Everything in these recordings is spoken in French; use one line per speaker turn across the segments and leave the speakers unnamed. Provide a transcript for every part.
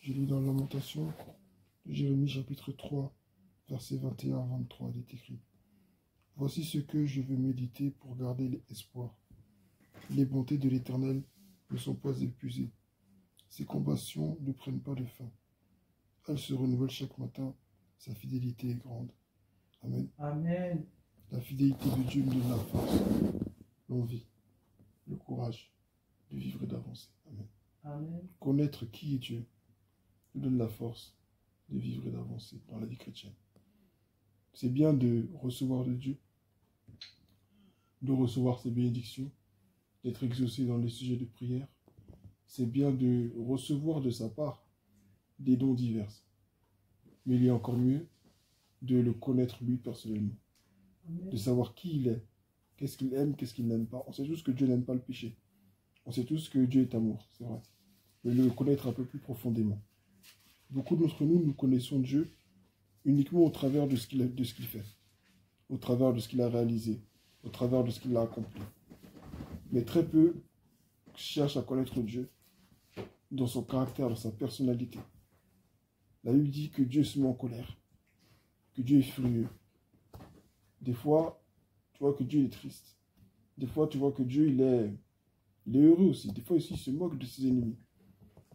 Je lis dans Lamentation de Jérémie chapitre 3, versets 21 à 23, il est écrit. Voici ce que je veux méditer pour garder l'espoir. Les bontés de l'Éternel ne sont pas épuisées. Ses compassions ne prennent pas de fin. Elles se renouvellent chaque matin. Sa fidélité est grande. Amen.
Amen.
La fidélité de Dieu nous donne la force, l'envie, le courage de vivre et d'avancer. Amen.
Amen.
Connaître qui est Dieu nous donne la force de vivre et d'avancer dans la vie chrétienne. C'est bien de recevoir de Dieu, de recevoir ses bénédictions, d'être exaucé dans les sujets de prière. C'est bien de recevoir de sa part des dons divers. Mais il est encore mieux de le connaître lui personnellement.
Amen.
De savoir qui il est, qu'est-ce qu'il aime, qu'est-ce qu'il n'aime pas. On sait tous que Dieu n'aime pas le péché. On sait tous que Dieu est amour, c'est vrai. Mais le connaître un peu plus profondément. Beaucoup d'entre nous, nous connaissons Dieu uniquement au travers de ce qu'il fait, au travers de ce qu'il a réalisé, au travers de ce qu'il a accompli. Mais très peu cherchent à connaître Dieu dans son caractère, dans sa personnalité. La Bible dit que Dieu se met en colère, que Dieu est furieux. Des fois, tu vois que Dieu est triste. Des fois, tu vois que Dieu, il est heureux aussi. Des fois, aussi, il se moque de ses ennemis.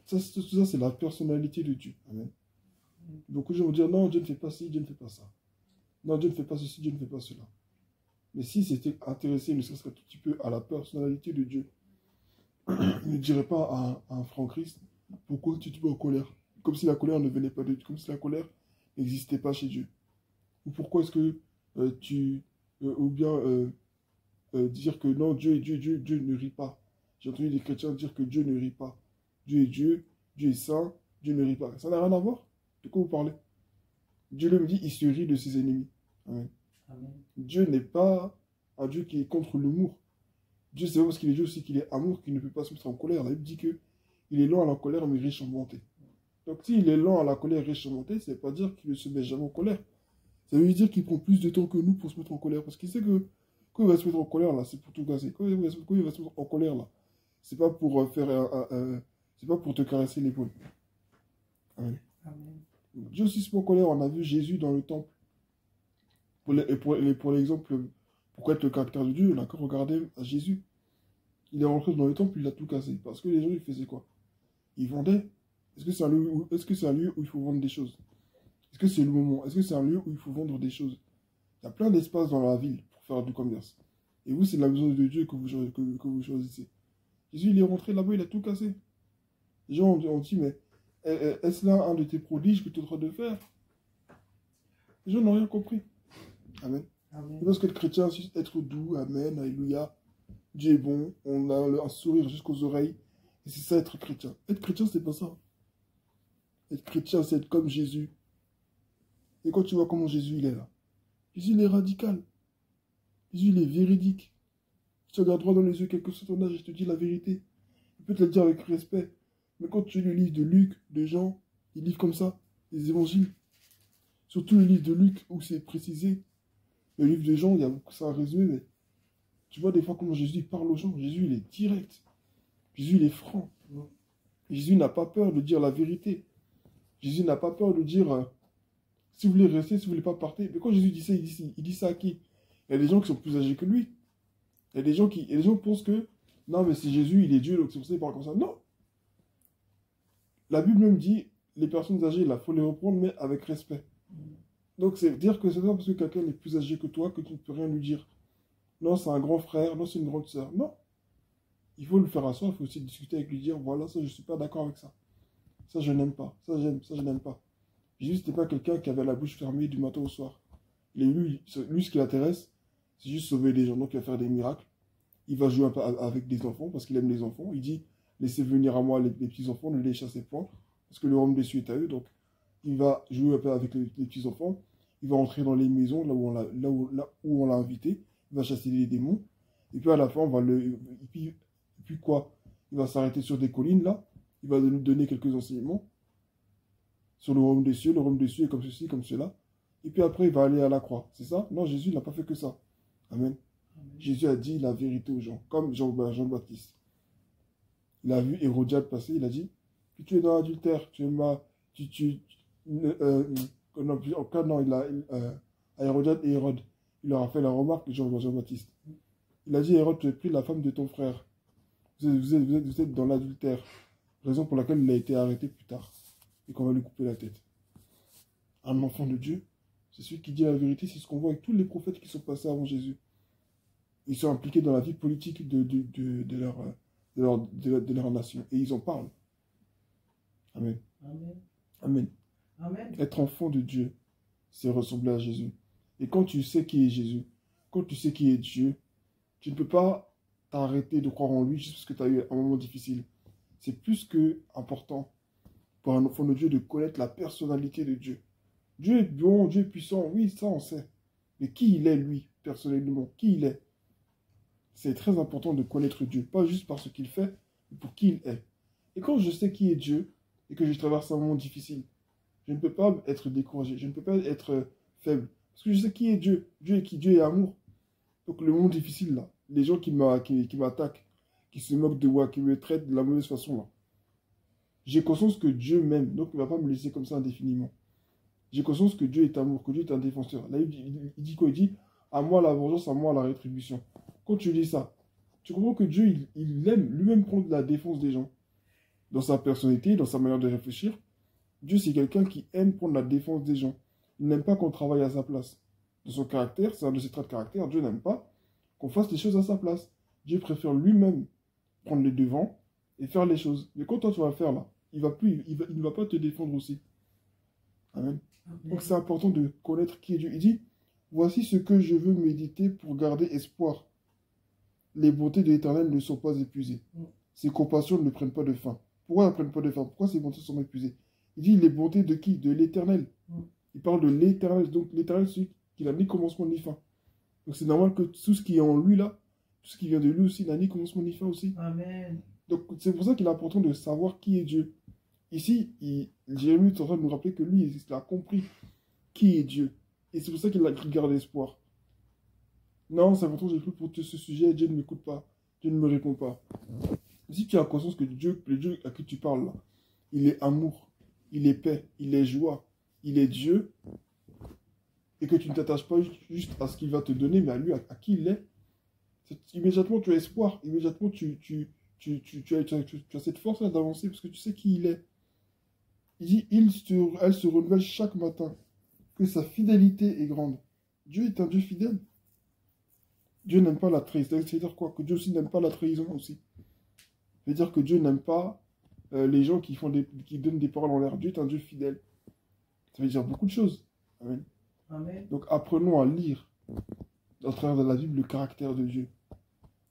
Tout ça, c'est la personnalité de Dieu. Amen. Beaucoup de gens vont dire, non, Dieu ne fait pas ci, Dieu ne fait pas ça. Non, Dieu ne fait pas ceci, Dieu ne fait pas cela. Mais si c'était intéressé, ne serait-ce qu'un tout petit peu à la personnalité de Dieu, il ne dirait pas à un franc Christ, pourquoi tu te mets en colère? Comme si la colère ne venait pas de Dieu, comme si la colère n'existait pas chez Dieu. Ou pourquoi est-ce que dire que non, Dieu ne rit pas. J'ai entendu des chrétiens dire que Dieu ne rit pas. Dieu est Dieu, Dieu est saint, Dieu ne rit pas. Ça n'a rien à voir. De quoi vous parlez? Dieu lui dit, il se rit de ses ennemis. Amen.
Amen.
Dieu n'est pas un Dieu qui est contre l'humour. Dieu, c'est pas parce qu'il est Dieu aussi qu'il est amour qu'il ne peut pas se mettre en colère. La Bible dit que il est lent à la colère mais riche en bonté. Donc s'il est lent à la colère et riche en bonté, ça ne veut pas dire qu'il ne se met jamais en colère. Ça veut dire qu'il prend plus de temps que nous pour se mettre en colère. Parce qu'il sait que quand il va se mettre en colère, là, c'est pour tout casser. Quand il va se mettre en colère, là, c'est pas pour c'est pas pour te caresser l'épaule. Amen.
Amen.
Dieu aussi se met en colère. On a vu Jésus dans le temple. Pour l'exemple, pourquoi être le caractère de Dieu, on a qu'à regarder à Jésus. Il est rentré dans le temple, il a tout cassé. Parce que les gens, ils faisaient quoi? Ils vendaient. Est-ce que c'est un lieu où il faut vendre des choses? Est-ce que c'est le moment? Est-ce que c'est un lieu où il faut vendre des choses? Il y a plein d'espaces dans la ville pour faire du commerce. Et vous, c'est la maison de Dieu que vous choisissez. Jésus, il est rentré là-bas, il a tout cassé. Les gens ont dit, mais est-ce là un de tes prodiges que tu es en train de faire? Les gens n'ont rien compris. Amen.
Amen.
Parce que le chrétien, c'est être doux, amen, alléluia. Dieu est bon, on a un sourire jusqu'aux oreilles. Et c'est ça être chrétien. Être chrétien, c'est pas ça. Être chrétien, c'est être comme Jésus. Et quand tu vois comment Jésus, il est là. Jésus, il est radical. Jésus, il est véridique. Je te regarde droit dans les yeux, quel que soit ton âge, et je te dis la vérité. Il peut te le dire avec respect. Mais quand tu lis le livre de Luc, de Jean, les livres comme ça, les évangiles, surtout le livre de Luc où c'est précisé, le livre de Jean, il y a ça à résumer, mais tu vois des fois comment Jésus parle aux gens. Jésus, il est direct. Jésus, il est franc. Jésus n'a pas peur de dire la vérité. Jésus n'a pas peur de dire, si vous voulez rester, si vous voulez pas partir. Mais quand Jésus dit ça, il dit ça à qui? Il y a des gens qui sont plus âgés que lui. Il y a des gens qui pensent que, non, mais c'est Jésus, il est Dieu, donc c'est pour ça qu'il parle comme ça. Non. La Bible même dit, les personnes âgées, il faut les reprendre, mais avec respect. Donc c'est dire que c'est pas parce que quelqu'un est plus âgé que toi que tu ne peux rien lui dire. Non, c'est un grand frère, non, c'est une grande sœur. Non. Il faut le faire asseoir, il faut aussi discuter avec lui, dire, voilà, ça, je ne suis pas d'accord avec ça. Ça, je n'aime pas. Ça, j'aime. Ça, je n'aime pas. Jésus, c'était pas quelqu'un qui avait la bouche fermée du matin au soir. Lui, ce qui l'intéresse, c'est juste sauver les gens. Donc, il va faire des miracles. Il va jouer un peu avec des enfants parce qu'il aime les enfants. Il dit, laissez venir à moi les petits-enfants, ne les chassez point, parce que le royaume des cieux est à eux. Donc, il va jouer un peu avec les petits-enfants. Il va entrer dans les maisons, là où on l'a invité. Il va chasser les démons. Et puis, à la fin, on va et puis quoi? Il va s'arrêter sur des collines, là. Il va nous donner quelques enseignements sur le royaume des cieux. Le royaume des cieux est comme ceci, comme cela. Et puis après, il va aller à la croix. C'est ça? Non, Jésus n'a pas fait que ça. Amen. Amen. Jésus a dit la vérité aux gens, comme Jean-Baptiste. Il a vu Hérodiade passer, il a dit, que tu es dans l'adultère, non, en cas, non, à Hérodiade et Hérode, il leur a fait la remarque, Jean-Baptiste. Il a dit, Hérode, tu as pris la femme de ton frère. Vous êtes dans l'adultère. Raison pour laquelle il a été arrêté plus tard. Et qu'on va lui couper la tête. Un enfant de Dieu, c'est celui qui dit la vérité. C'est ce qu'on voit avec tous les prophètes qui sont passés avant Jésus. Ils sont impliqués dans la vie politique de leur nation. Et ils en parlent. Amen.
Amen.
Amen.
Amen.
Être enfant de Dieu, c'est ressembler à Jésus. Et quand tu sais qui est Jésus, quand tu sais qui est Dieu, tu ne peux pas t'arrêter de croire en lui juste parce que tu as eu un moment difficile. C'est plus que important pour un enfant de Dieu de connaître la personnalité de Dieu. Dieu est bon, Dieu est puissant, oui, ça on sait. Mais qui il est, lui, personnellement, qui il est? C'est très important de connaître Dieu, pas juste par ce qu'il fait, mais pour qui il est. Et quand je sais qui est Dieu, et que je traverse un moment difficile, je ne peux pas être découragé, je ne peux pas être faible. Parce que je sais qui est Dieu. Dieu est qui? Dieu est amour. Donc le monde difficile, là, les gens qui m'attaquent, qui se moquent de moi, qui me traitent de la mauvaise façon, là, j'ai conscience que Dieu m'aime, donc il ne va pas me laisser comme ça indéfiniment. J'ai conscience que Dieu est amour, que Dieu est un défenseur. Là, il dit quoi? Il dit, à moi la vengeance, à moi la rétribution. Quand tu dis ça, tu comprends que Dieu, il aime lui-même prendre la défense des gens. Dans sa personnalité, dans sa manière de réfléchir, Dieu, c'est quelqu'un qui aime prendre la défense des gens. Il n'aime pas qu'on travaille à sa place. De son caractère, c'est un de ses traits de caractère, Dieu n'aime pas qu'on fasse les choses à sa place. Dieu préfère lui-même prendre les devants et faire les choses. Mais quand toi tu vas faire là, il ne va pas te défendre aussi. Amen.
Amen.
Donc c'est important de connaître qui est Dieu. Il dit, voici ce que je veux méditer pour garder espoir. Les bontés de l'Éternel ne sont pas épuisées. Ses compassions ne prennent pas de fin. Pourquoi elles ne prennent pas de fin? Pourquoi ses bontés sont épuisées? Il dit les bontés de qui? De l'Éternel. Il parle de l'Éternel. Donc l'Éternel, c'est celui qui n'a ni commencement ni fin. Donc c'est normal que tout ce qui est en lui là, tout ce qui vient de lui aussi, n'a ni commencement ni fin aussi.
Amen.
Donc c'est pour ça qu'il est important de savoir qui est Dieu. Ici, Jérémie est en train de nous rappeler que lui, il a compris qui est Dieu. Et c'est pour ça qu'il garde espoir. Non, c'est important, j'écoute pour ce sujet, Dieu ne m'écoute pas. Dieu ne me répond pas. Si tu as conscience que le Dieu à qui tu parles là, il est amour, il est paix, il est joie, il est Dieu, et que tu ne t'attaches pas juste à ce qu'il va te donner, mais à lui, à qui il est, immédiatement tu as espoir, immédiatement tu as cette force d'avancer parce que tu sais qui il est. Il dit, elle se renouvelle chaque matin, que sa fidélité est grande. Dieu est un Dieu fidèle. Dieu n'aime pas la trahison. C'est-à-dire quoi? Que Dieu aussi n'aime pas la trahison aussi. C'est-à-dire que Dieu n'aime pas les gens qui donnent des paroles en l'air. Dieu est un Dieu fidèle. Ça veut dire beaucoup de choses. Amen.
Amen.
Donc apprenons à lire, à travers de la Bible, le caractère de Dieu.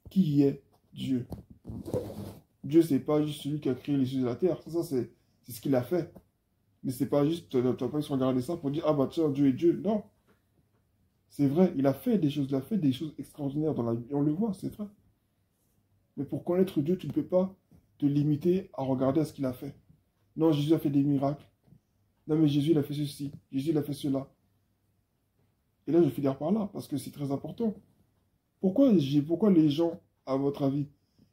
Qui est Dieu? Dieu, c'est pas juste celui qui a créé les cieux et la terre. Ça c'est ce qu'il a fait. Mais c'est pas juste, tu n'as pas juste regardé ça pour dire, ah bah tiens, Dieu est Dieu. Non. C'est vrai, il a fait des choses extraordinaires dans la vie. Et on le voit, c'est vrai. Mais pour connaître Dieu, tu ne peux pas te limiter à regarder à ce qu'il a fait. Non, Jésus a fait des miracles. Non, mais Jésus, il a fait ceci. Jésus, il a fait cela. Et là, je finis par là, parce que c'est très important. Pourquoi les gens, à votre avis,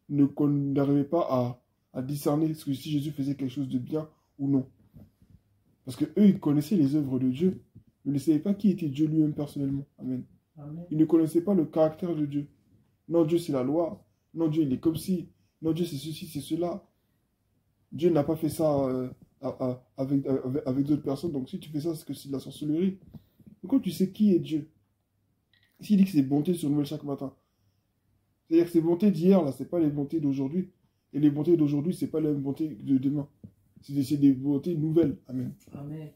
n'arrivaient pas à discerner ce que si Jésus faisait quelque chose de bien ou non? Parce que eux, ils connaissaient les œuvres de Dieu. Ils ne savaient pas qui était Dieu lui-même personnellement. Amen.
Amen.
Ils ne connaissaient pas le caractère de Dieu. Non, Dieu, c'est la loi. Non, Dieu, il est comme ci. Non, Dieu, c'est ceci, c'est cela. Dieu n'a pas fait ça avec d'autres personnes. Donc, si tu fais ça, c'est que c'est de la sorcellerie. Donc, quand tu sais qui est Dieu, s'il dit que ses bontés se renouvellent chaque matin, c'est-à-dire que ces bontés d'hier, là, ce n'est pas les bontés d'aujourd'hui. Et les bontés d'aujourd'hui, ce n'est pas les mêmes bontés de demain. C'est des bontés nouvelles. Amen.
Amen.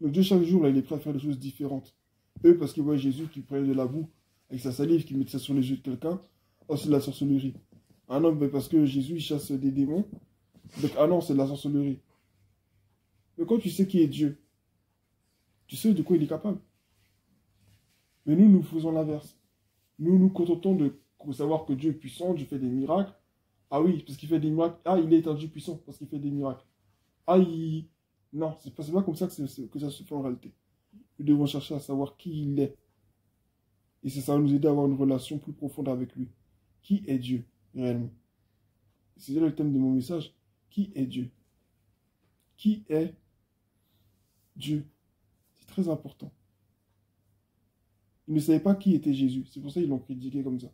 Donc Dieu, chaque jour, là, il est prêt à faire des choses différentes. Eux, parce qu'ils voient Jésus qui prenait de la boue avec sa salive, qui mettait ça sur les yeux de quelqu'un, oh, c'est de la sorcellerie. Ah non, mais parce que Jésus, il chasse des démons. Donc, ah non, c'est de la sorcellerie. Mais quand tu sais qui est Dieu, tu sais de quoi il est capable. Mais nous faisons l'inverse. Nous nous contentons de savoir que Dieu est puissant, Dieu fait des miracles. Ah oui, parce qu'il fait des miracles. Ah, il est un Dieu puissant parce qu'il fait des miracles. Ah, non, c'est pas comme ça que ça se fait en réalité. Nous devons chercher à savoir qui il est. Et ça va nous aider à avoir une relation plus profonde avec lui. Qui est Dieu, réellement? C'est le thème de mon message. Qui est Dieu? Qui est Dieu? C'est très important. Ils ne savaient pas qui était Jésus. C'est pour ça qu'ils l'ont critiqué comme ça.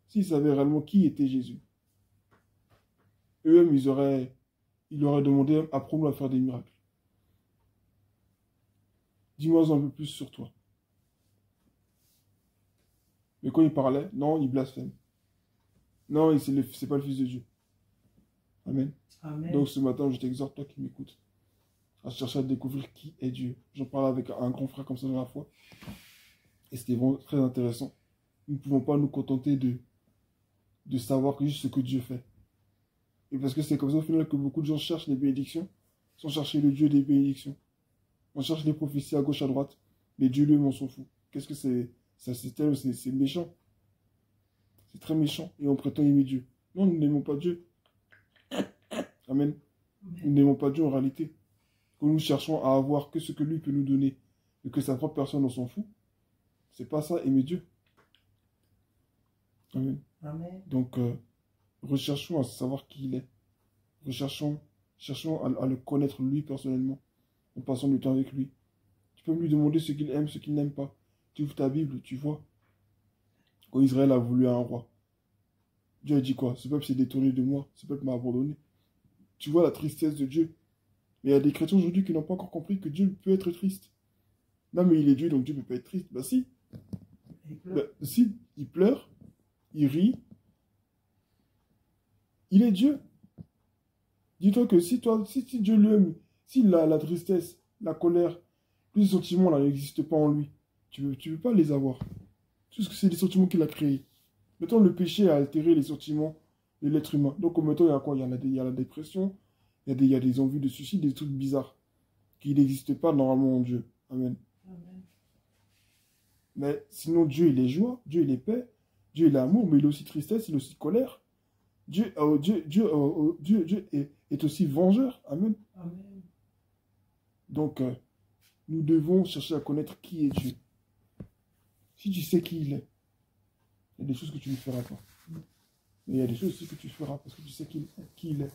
S'ils savaient réellement qui était Jésus, eux-mêmes, ils auraient demandé, apprends-nous à faire des miracles. Dis-moi un peu plus sur toi. Mais quand il parlait, non, il blasphème. Non, c'est pas le Fils de Dieu. Amen.
Amen.
Donc ce matin, je t'exhorte, toi qui m'écoutes, à chercher à découvrir qui est Dieu. J'en parlais avec un grand frère comme ça dans la foi. Et c'était vraiment très intéressant. Nous ne pouvons pas nous contenter de savoir que juste ce que Dieu fait. Et parce que c'est comme ça au final que beaucoup de gens cherchent les bénédictions, sans chercher le Dieu des bénédictions. On cherche les prophéties à gauche, à droite, mais Dieu lui-même, on s'en fout. Qu'est-ce que c'est? Ça, c'est méchant. C'est très méchant. Et on prétend aimer Dieu. Non, nous n'aimons pas Dieu. Amen. Nous n'aimons pas Dieu en réalité. Quand nous cherchons à avoir que ce que lui peut nous donner, et que sa propre personne, on s'en fout, c'est pas ça, aimer Dieu. Amen.
Amen.
Donc, recherchons à savoir qui il est. Cherchons à le connaître lui personnellement, en passant du temps avec lui. Tu peux lui demander ce qu'il aime, ce qu'il n'aime pas. Tu ouvres ta Bible, tu vois. Quand Israël a voulu un roi, Dieu a dit quoi? Ce peuple s'est détourné de moi, ce peuple m'a abandonné. Tu vois la tristesse de Dieu. Mais il y a des chrétiens aujourd'hui qui n'ont pas encore compris que Dieu peut être triste. Non, mais il est Dieu, donc Dieu ne peut pas être triste. Bah si. Bah, si, il pleure, il rit. Il est Dieu. Dis-toi que si Dieu lui-même, si la tristesse, la colère, tous ces sentiments-là n'existent pas en lui, tu peux pas les avoir. Tout ce que c'est des sentiments qu'il a créés. Mettons, le péché a altéré les sentiments de l'être humain. Donc, mettons, il y a quoi? Il y a la dépression, il y a des envies de suicide, des trucs bizarres qui n'existent pas normalement en Dieu. Amen.
Amen.
Mais sinon, Dieu, il est joie, Dieu, il est paix, Dieu, il est amour, mais il est aussi tristesse, il est aussi colère. Dieu est aussi vengeur. Amen.
Amen.
Donc, nous devons chercher à connaître qui est Dieu. Si tu sais qui il est, il y a des choses que tu ne feras pas. Mais il y a des choses aussi que tu feras parce que tu sais qui il est.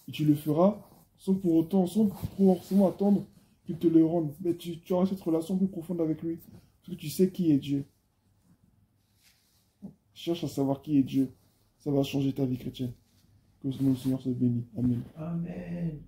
Et tu le feras sans pour autant, sans forcément attendre qu'il te le rende. Mais tu auras cette relation plus profonde avec lui. Parce que tu sais qui est Dieu. Cherche à savoir qui est Dieu. Ça va changer ta vie chrétienne. Que le Seigneur soit béni. Amen.
Amen.